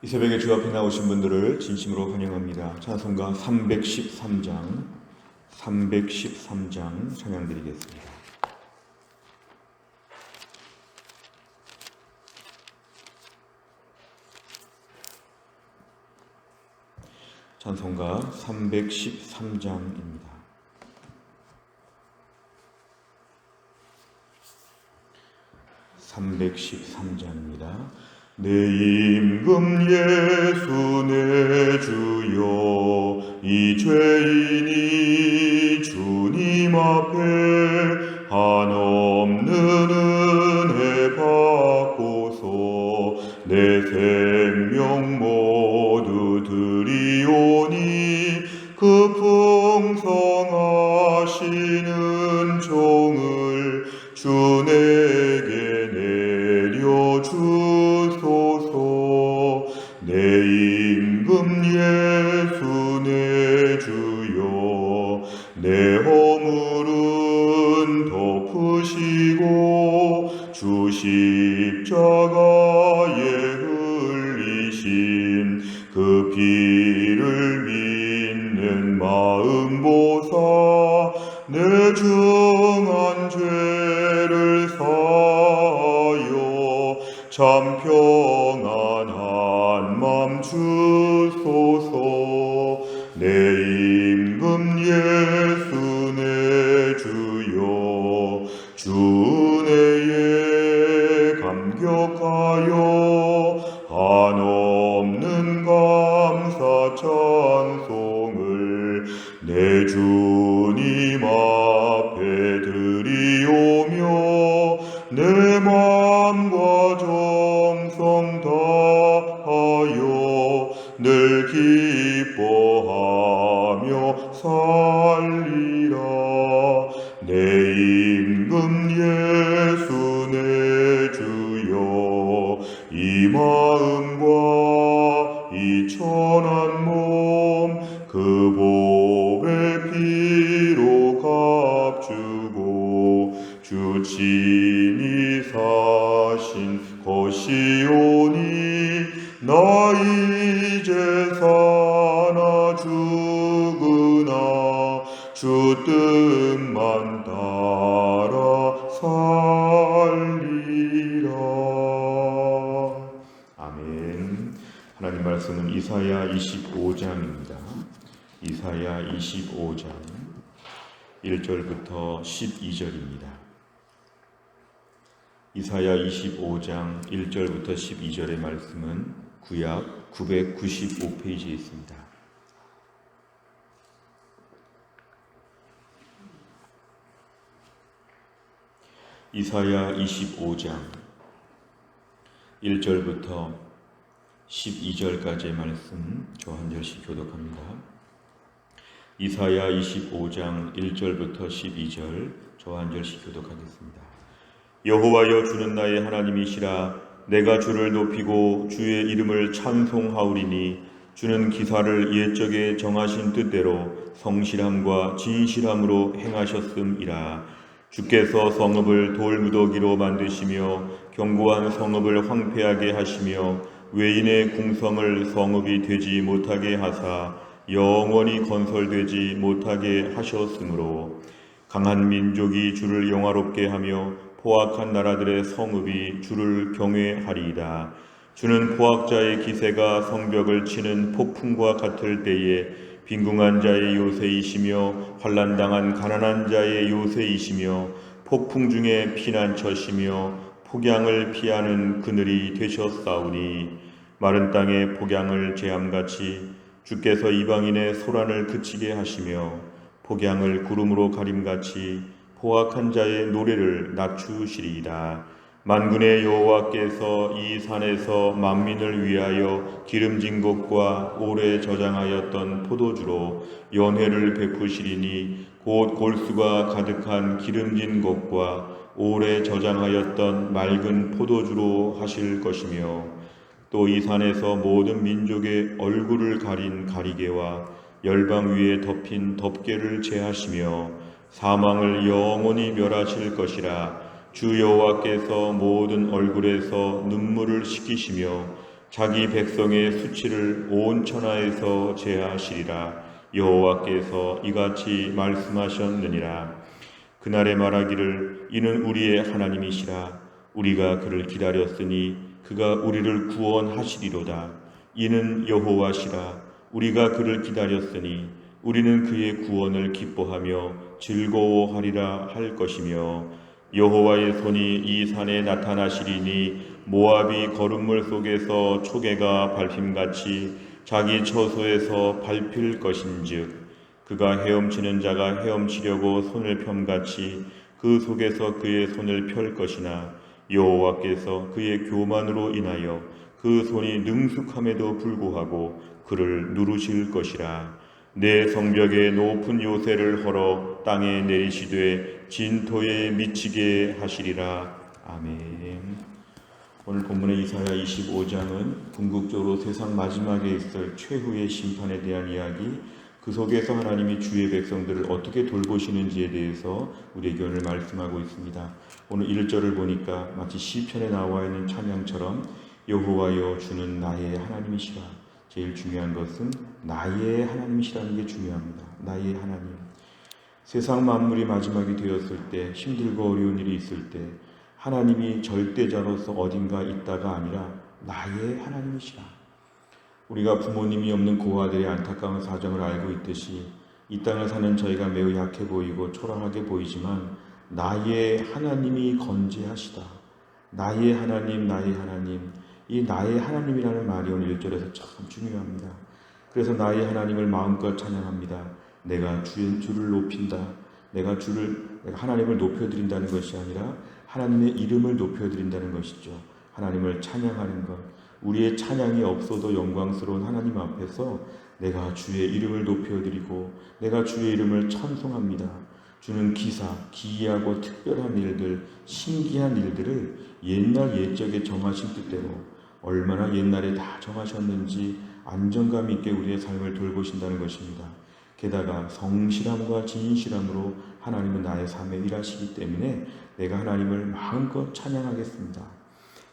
이 새벽에 주 앞에 나오신 분들을 진심으로 환영합니다. 찬송가 313장 찬양 드리겠습니다. 찬송가 313장입니다. 내 임금 예수 내 주여, 이 죄인이 주님 앞에 한없는 은혜 받고서 내 생명 모두 드리오니, 그 풍성하시는 종을 주 내게 내려주소서. 내 임금 예수 내 주여, 내 허물은 덮으시고 주 십자가에 흘리신 그 피를 믿는 마음 보사 내 중한 죄를 사하여 참 평안한 맘 주소서. 내 임금 예수 내 주여, 주 은혜에 감격하여 한없는 감사 찬송을 내 주님 앞에 드리오며, 내 맘과 정성 다하여 늘 기뻐하며 살리라. 내 임금 예수 내 주여, 이 마음과 이 천한 몸 그 보배 피로 값주고 주 친히 사신 것이오니, 나 이제 사나 죽으나 주 뜻만 따라 살리라. 아멘. 하나님 말씀은 이사야 25장입니다. 이사야 25장 1절부터 12절입니다. 이사야 25장 1절부터 12절의 말씀은 구약 995페이지에 있습니다. 이사야 25장 1절부터 12절까지의 말씀 저 한 절씩 교독합니다. 이사야 25장 1절부터 12절 저 한 절씩 교독하겠습니다. 여호와여, 주는 나의 하나님이시라. 내가 주를 높이고 주의 이름을 찬송하오리니, 주는 기사를 옛적에 정하신 뜻대로 성실함과 진실함으로 행하셨음이라. 주께서 성읍을 돌무더기로 만드시며 견고한 성읍을 황폐하게 하시며 외인의 궁성을 성읍이 되지 못하게 하사 영원히 건설되지 못하게 하셨으므로, 강한 민족이 주를 영화롭게 하며 포악한 나라들의 성읍이 주를 경외하리이다. 주는 포악자의 기세가 성벽을 치는 폭풍과 같을 때에 빈궁한 자의 요새이시며 환난당한 가난한 자의 요새이시며 폭풍 중에 피난처시며 폭양을 피하는 그늘이 되셨사오니, 마른 땅의 폭양을 재함같이 주께서 이방인의 소란을 그치게 하시며 폭양을 구름으로 가림같이 포악한 자의 노래를 낮추시리이다. 만군의 여호와께서 이 산에서 만민을 위하여 기름진 것과 오래 저장하였던 포도주로 연회를 베푸시리니, 곧 골수가 가득한 기름진 것과 오래 저장하였던 맑은 포도주로 하실 것이며, 또 이 산에서 모든 민족의 얼굴을 가린 가리개와 열방 위에 덮인 덮개를 제하시며 사망을 영원히 멸하실 것이라. 주 여호와께서 모든 얼굴에서 눈물을 씻기시며 자기 백성의 수치를 온 천하에서 제하시리라. 여호와께서 이같이 말씀하셨느니라. 그날에 말하기를 이는 우리의 하나님이시라. 우리가 그를 기다렸으니 그가 우리를 구원하시리로다. 이는 여호와시라. 우리가 그를 기다렸으니 우리는 그의 구원을 기뻐하며 즐거워하리라 할 것이며, 여호와의 손이 이 산에 나타나시리니 모압이 거름물 속에서 초계가 밟힘같이 자기 처소에서 밟힐 것인즉, 그가 헤엄치는 자가 헤엄치려고 손을 펴같이 그 속에서 그의 손을 펼 것이나, 여호와께서 그의 교만으로 인하여 그 손이 능숙함에도 불구하고 그를 누르실 것이라. 내 성벽에 높은 요새를 헐어 땅에 내리시되 진토에 미치게 하시리라. 아멘. 오늘 본문의 이사야 25장은 궁극적으로 세상 마지막에 있을 최후의 심판에 대한 이야기, 그 속에서 하나님이 주의 백성들을 어떻게 돌보시는지에 대해서 우리에게 오늘 말씀하고 있습니다. 오늘 1절을 보니까 마치 시편에 나와 있는 찬양처럼 여호와여 주는 나의 하나님이시라. 제일 중요한 것은 나의 하나님이시라는 게 중요합니다. 나의 하나님. 세상 만물이 마지막이 되었을 때, 힘들고 어려운 일이 있을 때 하나님이 절대자로서 어딘가 있다가 아니라 나의 하나님이시라. 우리가 부모님이 없는 고아들의 안타까운 사정을 알고 있듯이 이 땅을 사는 저희가 매우 약해 보이고 초라하게 보이지만 나의 하나님이 건재하시다. 나의 하나님, 나의 하나님. 이 나의 하나님이라는 말이 오늘 1절에서 참 중요합니다. 그래서 나의 하나님을 마음껏 찬양합니다. 내가 주를 높인다. 내가 하나님을 높여드린다는 것이 아니라 하나님의 이름을 높여드린다는 것이죠. 하나님을 찬양하는 것. 우리의 찬양이 없어도 영광스러운 하나님 앞에서 내가 주의 이름을 높여드리고 내가 주의 이름을 찬송합니다. 주는 기사, 기이하고 특별한 일들, 신기한 일들을 옛날 옛적에 정하신 뜻대로 얼마나 옛날에 다 정하셨는지 안정감 있게 우리의 삶을 돌보신다는 것입니다. 게다가 성실함과 진실함으로 하나님은 나의 삶에 일하시기 때문에 내가 하나님을 마음껏 찬양하겠습니다.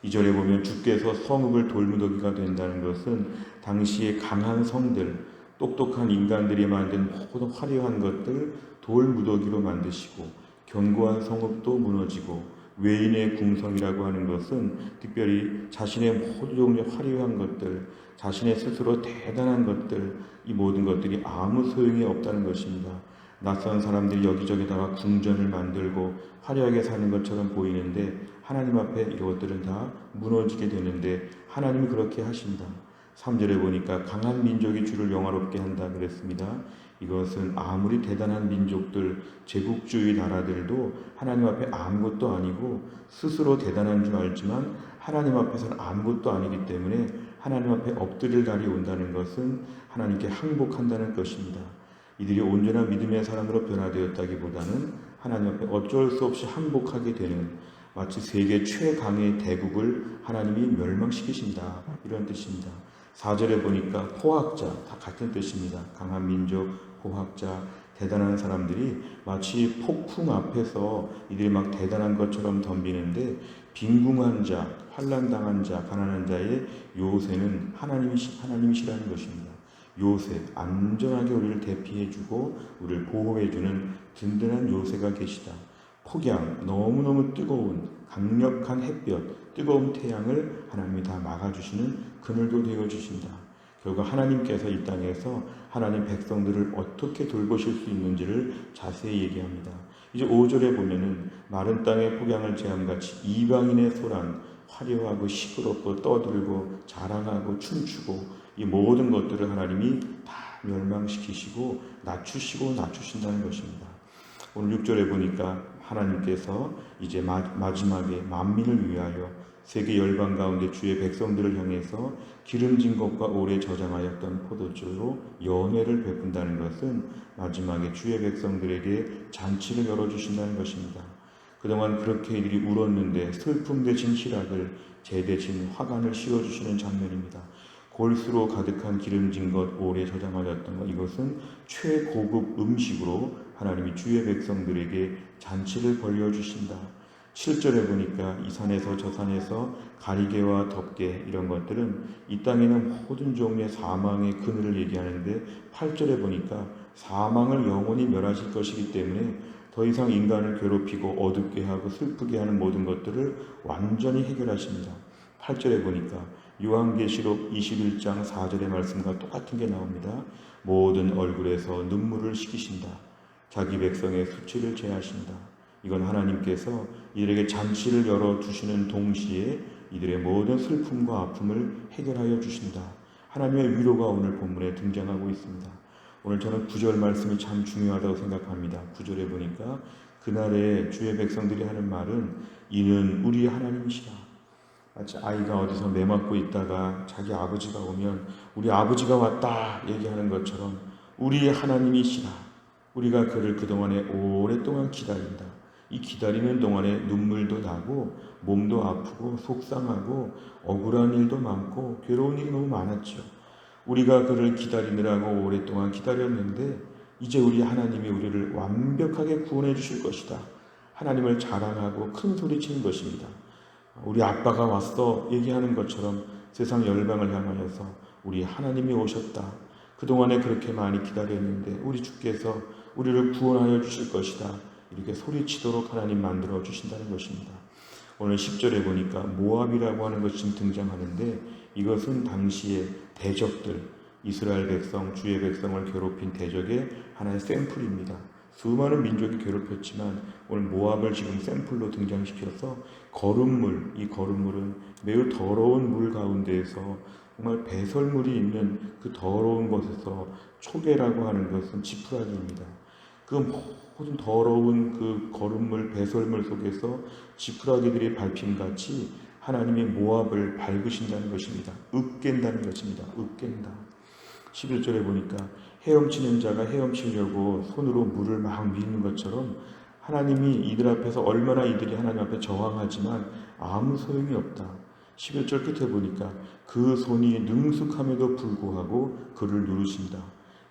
2절에 보면 주께서 성읍을 돌무더기가 된다는 것은 당시의 강한 성들, 똑똑한 인간들이 만든 모든 화려한 것들 돌무더기로 만드시고, 견고한 성읍도 무너지고, 외인의 궁성이라고 하는 것은 특별히 자신의 모든 종류의 화려한 것들, 자신의 스스로 대단한 것들, 이 모든 것들이 아무 소용이 없다는 것입니다. 낯선 사람들이 여기저기다가 궁전을 만들고 화려하게 사는 것처럼 보이는데 하나님 앞에 이것들은 다 무너지게 되는데 하나님이 그렇게 하신다. 3절에 보니까 강한 민족이 주를 영화롭게 한다 그랬습니다. 이것은 아무리 대단한 민족들, 제국주의 나라들도 하나님 앞에 아무것도 아니고 스스로 대단한 줄 알지만 하나님 앞에서는 아무것도 아니기 때문에 하나님 앞에 엎드릴 날이 온다는 것은 하나님께 항복한다는 것입니다. 이들이 온전한 믿음의 사람으로 변화되었다기보다는 하나님 앞에 어쩔 수 없이 항복하게 되는, 마치 세계 최강의 대국을 하나님이 멸망시키신다, 이런 뜻입니다. 4절에 보니까 포학자, 다 같은 뜻입니다. 강한 민족, 포학자, 대단한 사람들이 마치 폭풍 앞에서 이들이 막 대단한 것처럼 덤비는데 빈궁한 자, 환난당한 자, 가난한 자의 요새는 하나님이시라는 것입니다. 요새, 안전하게 우리를 대피해주고 우리를 보호해주는 든든한 요새가 계시다. 폭양, 너무너무 뜨거운 강력한 햇볕, 뜨거운 태양을 하나님이 다 막아주시는 그늘도 되어주신다. 결국 하나님께서 이 땅에서 하나님 백성들을 어떻게 돌보실 수 있는지를 자세히 얘기합니다. 이제 5절에 보면은 마른 땅의 폭양을 제함같이 이방인의 소란, 화려하고 시끄럽고 떠들고 자랑하고 춤추고 이 모든 것들을 하나님이 다 멸망시키시고 낮추신다는 것입니다. 오늘 6절에 보니까 하나님께서 이제 마지막에 만민을 위하여 세계 열방 가운데 주의 백성들을 향해서 기름진 것과 오래 저장하였던 포도주로 연회를 베푼다는 것은 마지막에 주의 백성들에게 잔치를 열어주신다는 것입니다. 그동안 그렇게 이들이 울었는데 슬픔 대신 희락을, 재 대신 화관을 씌워주시는 장면입니다. 골수로 가득한 기름진 것, 오래 저장하였던 것, 이것은 최고급 음식으로 하나님이 주의 백성들에게 잔치를 벌려주신다. 7절에 보니까 이 산에서 저 산에서 가리개와 덮개 이런 것들은 이 땅에는 모든 종류의 사망의 그늘을 얘기하는데 8절에 보니까 사망을 영원히 멸하실 것이기 때문에 더 이상 인간을 괴롭히고 어둡게 하고 슬프게 하는 모든 것들을 완전히 해결하십니다. 8절에 보니까 요한계시록 21장 4절의 말씀과 똑같은 게 나옵니다. 모든 얼굴에서 눈물을 씻기신다. 자기 백성의 수치를 제하신다. 이건 하나님께서 이들에게 잔치를 열어두시는 동시에 이들의 모든 슬픔과 아픔을 해결하여 주신다. 하나님의 위로가 오늘 본문에 등장하고 있습니다. 오늘 저는 9절 말씀이 참 중요하다고 생각합니다. 9절에 보니까 그날에 주의 백성들이 하는 말은 이는 우리 하나님이시라. 마치 아이가 어디서 매맞고 있다가 자기 아버지가 오면 우리 아버지가 왔다 얘기하는 것처럼 우리 하나님이시라. 우리가 그를 그동안에 오랫동안 기다린다. 이 기다리는 동안에 눈물도 나고 몸도 아프고 속상하고 억울한 일도 많고 괴로운 일이 너무 많았죠. 우리가 그를 기다리느라고 오랫동안 기다렸는데 이제 우리 하나님이 우리를 완벽하게 구원해 주실 것이다. 하나님을 자랑하고 큰 소리치는 것입니다. 우리 아빠가 왔어 얘기하는 것처럼 세상 열방을 향하여서 우리 하나님이 오셨다. 그동안에 그렇게 많이 기다렸는데 우리 주께서 우리를 구원하여 주실 것이다. 이렇게 소리치도록 하나님 만들어 주신다는 것입니다. 오늘 10절에 보니까 모압이라고 하는 것이 지금 등장하는데 이것은 당시의 대적들, 이스라엘 백성, 주의 백성을 괴롭힌 대적의 하나의 샘플입니다. 수많은 민족이 괴롭혔지만 오늘 모압을 지금 샘플로 등장시켜서 거름물, 이 거름물은 매우 더러운 물 가운데에서 정말 배설물이 있는 그 더러운 곳에서 초계라고 하는 것은 지푸라기입니다. 그 모든 더러운 그 거름물, 배설물 속에서 지푸라기들이 밟힘같이 하나님이 모압을 밟으신다는 것입니다. 으깬다는 것입니다. 으깬다. 11절에 보니까 헤엄치는 자가 헤엄치려고 손으로 물을 막 미는 것처럼 하나님이 이들 앞에서 얼마나 이들이 하나님 앞에 저항하지만 아무 소용이 없다. 11절 끝에 보니까 그 손이 능숙함에도 불구하고 그를 누르신다.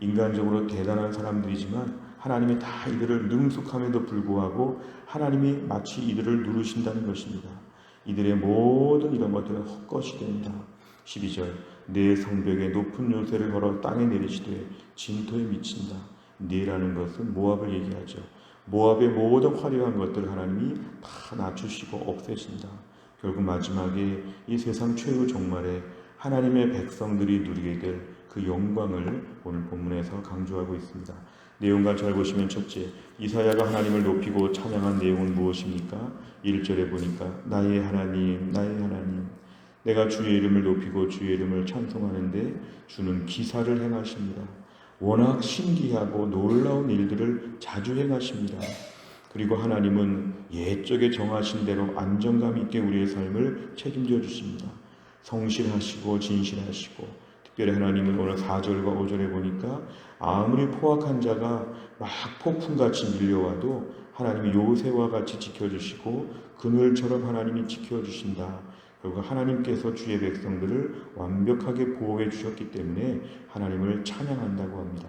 인간적으로 대단한 사람들이지만 하나님이 다 이들을 능숙함에도 불구하고 하나님이 마치 이들을 누르신다는 것입니다. 이들의 모든 이런 것들은 헛것이 된다. 12절 내 성벽에 높은 요새를 걸어 땅에 내리시되 진토에 미친다. 네라는 것은 모압을 얘기하죠. 모압의 모든 화려한 것들을 하나님이 다 낮추시고 없애신다. 결국 마지막에 이 세상 최후 종말에 하나님의 백성들이 누리게 될 그 영광을 오늘 본문에서 강조하고 있습니다. 내용과 잘 보시면 첫째, 이사야가 하나님을 높이고 찬양한 내용은 무엇입니까? 1절에 보니까 나의 하나님, 나의 하나님, 내가 주의 이름을 높이고 주의 이름을 찬송하는데 주는 기사를 행하십니다. 워낙 신기하고 놀라운 일들을 자주 행하십니다. 그리고 하나님은 옛적에 정하신 대로 안정감 있게 우리의 삶을 책임져 주십니다. 성실하시고 진실하시고, 특별히 하나님은 오늘 4절과 5절에 보니까 아무리 포악한 자가 막 폭풍같이 밀려와도 하나님이 요새와 같이 지켜주시고 그늘처럼 하나님이 지켜주신다. 결국 하나님께서 주의 백성들을 완벽하게 보호해 주셨기 때문에 하나님을 찬양한다고 합니다.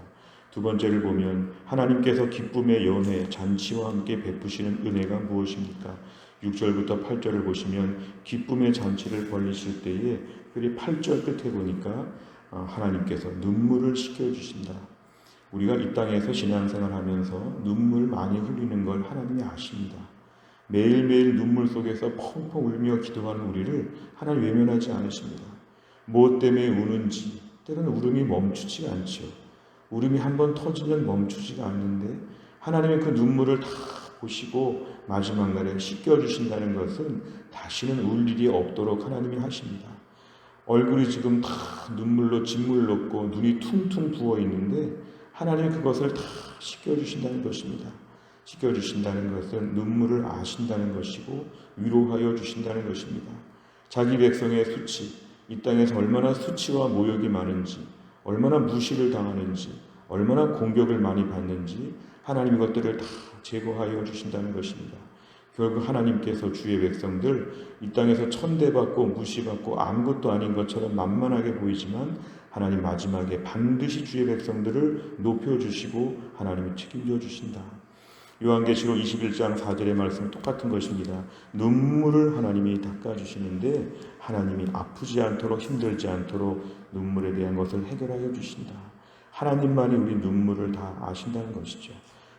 두 번째를 보면 하나님께서 기쁨의 연회, 잔치와 함께 베푸시는 은혜가 무엇입니까? 6절부터 8절을 보시면 기쁨의 잔치를 벌리실 때에 그리 8절 끝에 보니까 하나님께서 눈물을 씻겨주신다. 우리가 이 땅에서 신앙생활하면서 눈물 많이 흘리는 걸 하나님이 아십니다. 매일매일 눈물 속에서 펑펑 울며 기도하는 우리를 하나님 외면하지 않으십니다. 무엇 때문에 우는지 때로는 울음이 멈추지 않죠. 울음이 한번 터지면 멈추지가 않는데 하나님의 그 눈물을 다 보시고 마지막 날에 씻겨주신다는 것은 다시는 울 일이 없도록 하나님이 하십니다. 얼굴이 지금 다 눈물로 짓물렀고 눈이 퉁퉁 부어 있는데 하나님이 그것을 다 씻겨주신다는 것입니다. 씻겨주신다는 것은 눈물을 아신다는 것이고 위로하여 주신다는 것입니다. 자기 백성의 수치, 이 땅에서 얼마나 수치와 모욕이 많은지, 얼마나 무시를 당하는지, 얼마나 공격을 많이 받는지 하나님 이것들을 다 제거하여 주신다는 것입니다. 결국 하나님께서 주의 백성들 이 땅에서 천대받고 무시받고 아무것도 아닌 것처럼 만만하게 보이지만 하나님 마지막에 반드시 주의 백성들을 높여주시고 하나님이 책임져 주신다. 요한계시록 21장 4절의 말씀 똑같은 것입니다. 눈물을 하나님이 닦아주시는데 하나님이 아프지 않도록 힘들지 않도록 눈물에 대한 것을 해결하여 주신다. 하나님만이 우리 눈물을 다 아신다는 것이죠.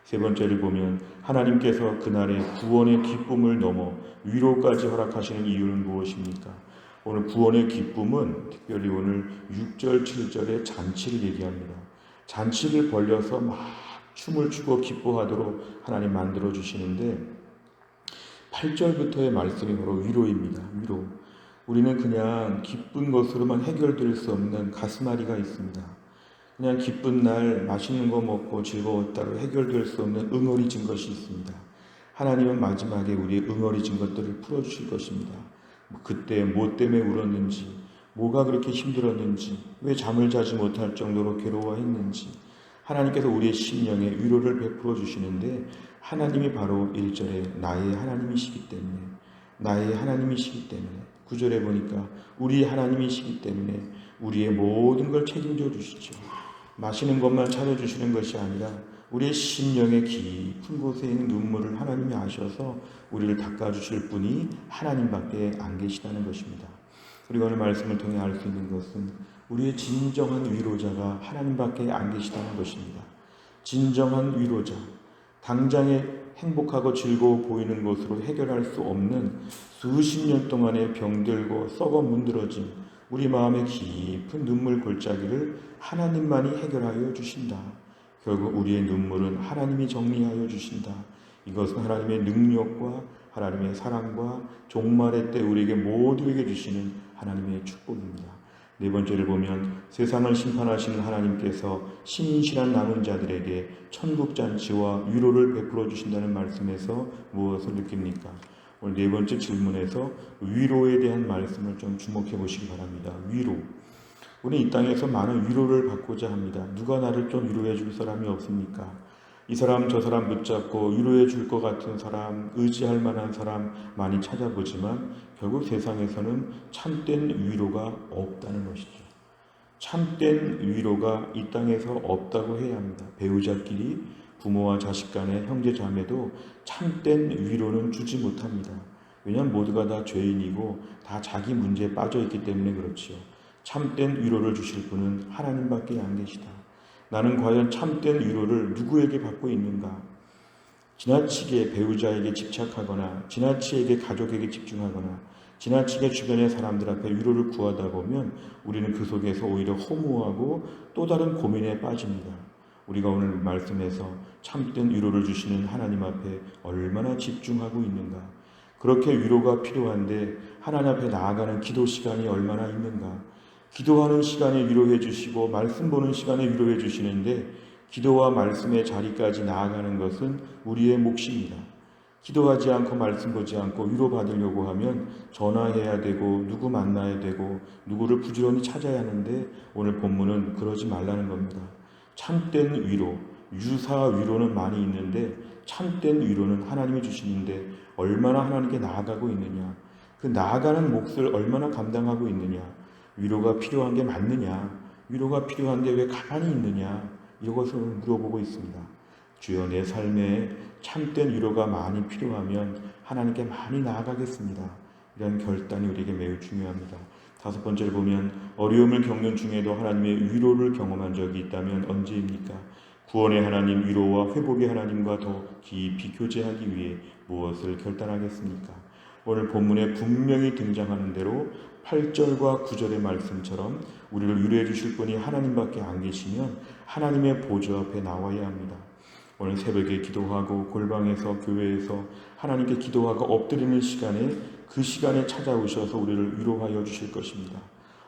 세 번째를 보면 하나님께서 그날의 구원의 기쁨을 넘어 위로까지 허락하시는 이유는 무엇입니까? 오늘 구원의 기쁨은 특별히 오늘 6절, 7절의 잔치를 얘기합니다. 잔치를 벌려서 막 춤을 추고 기뻐하도록 하나님 만들어 주시는데 8절부터의 말씀이 바로 위로입니다. 위로. 우리는 그냥 기쁜 것으로만 해결될 수 없는 가슴앓이가 있습니다. 그냥 기쁜 날 맛있는 거 먹고 즐거웠다고 해결될 수 없는 응어리진 것이 있습니다. 하나님은 마지막에 우리의 응어리진 것들을 풀어주실 것입니다. 그때 뭐 때문에 울었는지, 뭐가 그렇게 힘들었는지, 왜 잠을 자지 못할 정도로 괴로워했는지 하나님께서 우리의 심령에 위로를 베풀어 주시는데 하나님이 바로 1절에 나의 하나님이시기 때문에, 나의 하나님이시기 때문에, 9절에 보니까 우리 하나님이시기 때문에 우리의 모든 걸 책임져 주시죠. 마시는 것만 차려주시는 것이 아니라 우리의 심령의 깊은 곳에 있는 눈물을 하나님이 아셔서 우리를 닦아주실 분이 하나님밖에 안 계시다는 것입니다. 그리고 오늘 말씀을 통해 알 수 있는 것은 우리의 진정한 위로자가 하나님밖에 안 계시다는 것입니다. 진정한 위로자, 당장에 행복하고 즐거워 보이는 것으로 해결할 수 없는 수십 년 동안의 병들고 썩어 문드러진 우리 마음의 깊은 눈물 골짜기를 하나님만이 해결하여 주신다. 결국 우리의 눈물은 하나님이 정리하여 주신다. 이것은 하나님의 능력과 하나님의 사랑과 종말의 때 우리에게 모두에게 주시는 하나님의 축복입니다. 네 번째를 보면 세상을 심판하시는 하나님께서 신실한 남은 자들에게 천국잔치와 위로를 베풀어 주신다는 말씀에서 무엇을 느낍니까? 오늘 네 번째 질문에서 위로에 대한 말씀을 좀 주목해 보시기 바랍니다. 위로. 우리 이 땅에서 많은 위로를 받고자 합니다. 누가 나를 좀 위로해 줄 사람이 없습니까? 이 사람 저 사람 붙잡고 위로해 줄 것 같은 사람, 의지할 만한 사람 많이 찾아보지만 결국 세상에서는 참된 위로가 없다는 것이죠. 참된 위로가 이 땅에서 없다고 해야 합니다. 배우자끼리, 부모와 자식 간의 형제 자매도 참된 위로는 주지 못합니다. 왜냐하면 모두가 다 죄인이고 다 자기 문제에 빠져 있기 때문에 그렇지요. 참된 위로를 주실 분은 하나님밖에 안 계시다. 나는 과연 참된 위로를 누구에게 받고 있는가? 지나치게 배우자에게 집착하거나 지나치게 가족에게 집중하거나 지나치게 주변의 사람들 앞에 위로를 구하다 보면 우리는 그 속에서 오히려 허무하고 또 다른 고민에 빠집니다. 우리가 오늘 말씀에서 참된 위로를 주시는 하나님 앞에 얼마나 집중하고 있는가? 그렇게 위로가 필요한데 하나님 앞에 나아가는 기도 시간이 얼마나 있는가? 기도하는 시간에 위로해 주시고 말씀 보는 시간에 위로해 주시는데 기도와 말씀의 자리까지 나아가는 것은 우리의 몫입니다. 기도하지 않고 말씀 보지 않고 위로받으려고 하면 전화해야 되고 누구 만나야 되고 누구를 부지런히 찾아야 하는데 오늘 본문은 그러지 말라는 겁니다. 참된 위로, 유사 위로는 많이 있는데 참된 위로는 하나님이 주시는데 얼마나 하나님께 나아가고 있느냐, 그 나아가는 몫을 얼마나 감당하고 있느냐, 위로가 필요한 게 맞느냐, 위로가 필요한데 왜 가만히 있느냐, 이것을 물어보고 있습니다. 주여 내 삶에 참된 위로가 많이 필요하면 하나님께 많이 나아가겠습니다. 이런 결단이 우리에게 매우 중요합니다. 다섯 번째를 보면 어려움을 겪는 중에도 하나님의 위로를 경험한 적이 있다면 언제입니까? 구원의 하나님, 위로와 회복의 하나님과 더 깊이 교제하기 위해 무엇을 결단하겠습니까? 오늘 본문에 분명히 등장하는 대로 8절과 9절의 말씀처럼 우리를 위로해 주실 분이 하나님밖에 안 계시면 하나님의 보좌 앞에 나와야 합니다. 오늘 새벽에 기도하고 골방에서 교회에서 하나님께 기도하고 엎드리는 시간에 그 시간에 찾아오셔서 우리를 위로하여 주실 것입니다.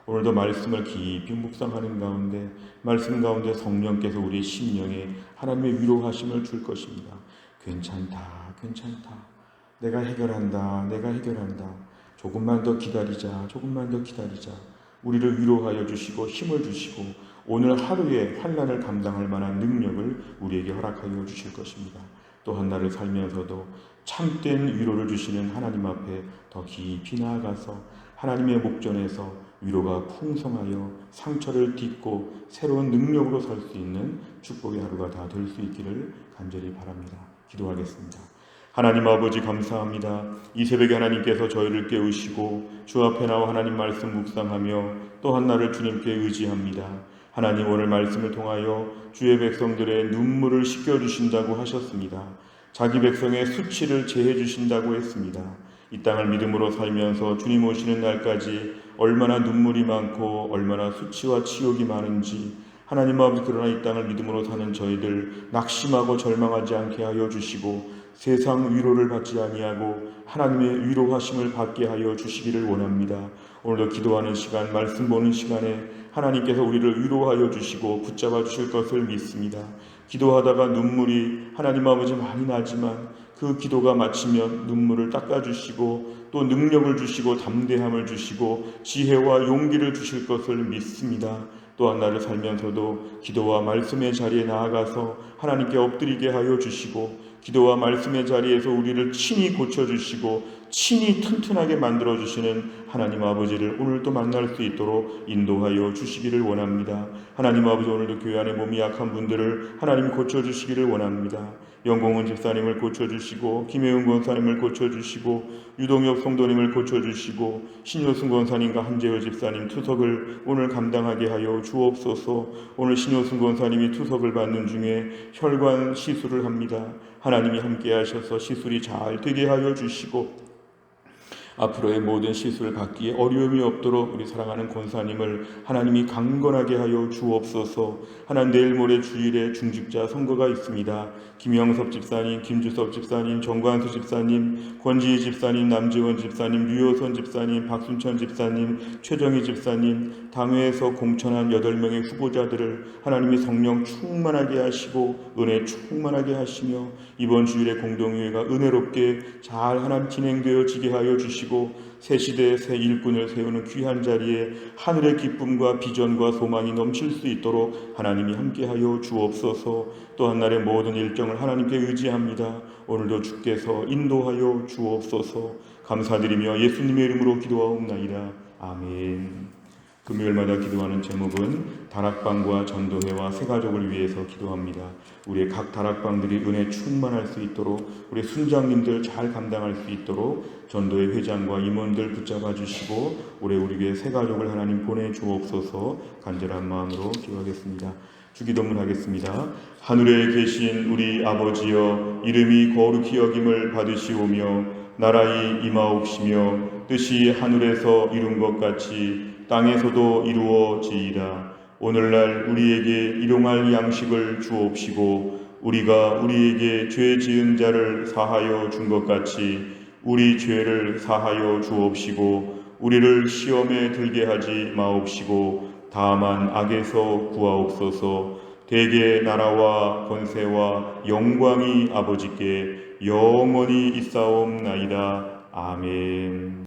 오늘도 말씀을 깊이 묵상하는 가운데 말씀 가운데 성령께서 우리의 심령에 하나님의 위로하심을 줄 것입니다. 괜찮다, 괜찮다. 내가 해결한다, 내가 해결한다. 조금만 더 기다리자, 조금만 더 기다리자. 우리를 위로하여 주시고 힘을 주시고 오늘 하루의 환난을 감당할 만한 능력을 우리에게 허락하여 주실 것입니다. 또 한 날을 살면서도 참된 위로를 주시는 하나님 앞에 더 깊이 나아가서 하나님의 목전에서 위로가 풍성하여 상처를 딛고 새로운 능력으로 살 수 있는 축복의 하루가 다 될 수 있기를 간절히 바랍니다. 기도하겠습니다. 하나님 아버지 감사합니다. 이 새벽에 하나님께서 저희를 깨우시고 주 앞에 나와 하나님 말씀 묵상하며 또 한나를 주님께 의지합니다. 하나님 오늘 말씀을 통하여 주의 백성들의 눈물을 씻겨주신다고 하셨습니다. 자기 백성의 수치를 제해주신다고 했습니다. 이 땅을 믿음으로 살면서 주님 오시는 날까지 얼마나 눈물이 많고 얼마나 수치와 치욕이 많은지 하나님 아버지, 그러나 이 땅을 믿음으로 사는 저희들 낙심하고 절망하지 않게 하여 주시고 세상 위로를 받지 아니하고 하나님의 위로하심을 받게 하여 주시기를 원합니다. 오늘도 기도하는 시간, 말씀 보는 시간에 하나님께서 우리를 위로하여 주시고 붙잡아 주실 것을 믿습니다. 기도하다가 눈물이 하나님 아버지 많이 나지만 그 기도가 마치면 눈물을 닦아주시고 또 능력을 주시고 담대함을 주시고 지혜와 용기를 주실 것을 믿습니다. 또한 나를 살면서도 기도와 말씀의 자리에 나아가서 하나님께 엎드리게 하여 주시고 기도와 말씀의 자리에서 우리를 친히 고쳐주시고 친히 튼튼하게 만들어주시는 하나님 아버지를 오늘도 만날 수 있도록 인도하여 주시기를 원합니다. 하나님 아버지, 오늘도 교회 안에 몸이 약한 분들을 하나님 고쳐주시기를 원합니다. 영공은 집사님을 고쳐주시고 김혜웅 권사님을 고쳐주시고 유동엽 성도님을 고쳐주시고 신효승 권사님과 한재열 집사님 투석을 오늘 감당하게 하여 주옵소서. 오늘 신효승 권사님이 투석을 받는 중에 혈관 시술을 합니다. 하나님이 함께 하셔서 시술이 잘 되게 하여 주시고 앞으로의 모든 시술을 받기에 어려움이 없도록 우리 사랑하는 권사님을 하나님이 강건하게 하여 주옵소서. 하나님, 내일 모레 주일에 중직자 선거가 있습니다. 김영섭 집사님, 김주섭 집사님, 정관수 집사님, 권지희 집사님, 남재원 집사님, 류효선 집사님, 박순천 집사님, 최정희 집사님, 당회에서 공천한 8명의 후보자들을 하나님이 성령 충만하게 하시고 은혜 충만하게 하시며 이번 주일의 공동회의가 은혜롭게 잘 하나님 진행되어지게 하여 주시고 새 시대의 새 일꾼을 세우는 귀한 자리에 하늘의 기쁨과 비전과 소망이 넘칠 수 있도록 하나님이 함께하여 주옵소서. 또한 날의 모든 일정을 하나님께 의지합니다. 오늘도 주께서 인도하여 주옵소서. 감사드리며 예수님의 이름으로 기도하옵나이다. 아멘. 금요일마다 기도하는 제목은 다락방과 전도회와 새가족을 위해서 기도합니다. 우리의 각 다락방들이 은혜 충만할 수 있도록 우리 순장님들 잘 감당할 수 있도록 전도회 회장과 임원들 붙잡아 주시고 올해 우리 교회 새가족을 하나님 보내주옵소서. 간절한 마음으로 기도하겠습니다. 주기도문 하겠습니다. 하늘에 계신 우리 아버지여, 이름이 거룩히 여김을 받으시오며 나라의 임하옵시며 뜻이 하늘에서 이룬 것 같이 땅에서도 이루어지이다. 오늘날 우리에게 일용할 양식을 주옵시고 우리가 우리에게 죄 지은 자를 사하여 준 것 같이 우리 죄를 사하여 주옵시고 우리를 시험에 들게 하지 마옵시고 다만 악에서 구하옵소서. 대개 나라와 권세와 영광이 아버지께 영원히 있사옵나이다. 아멘.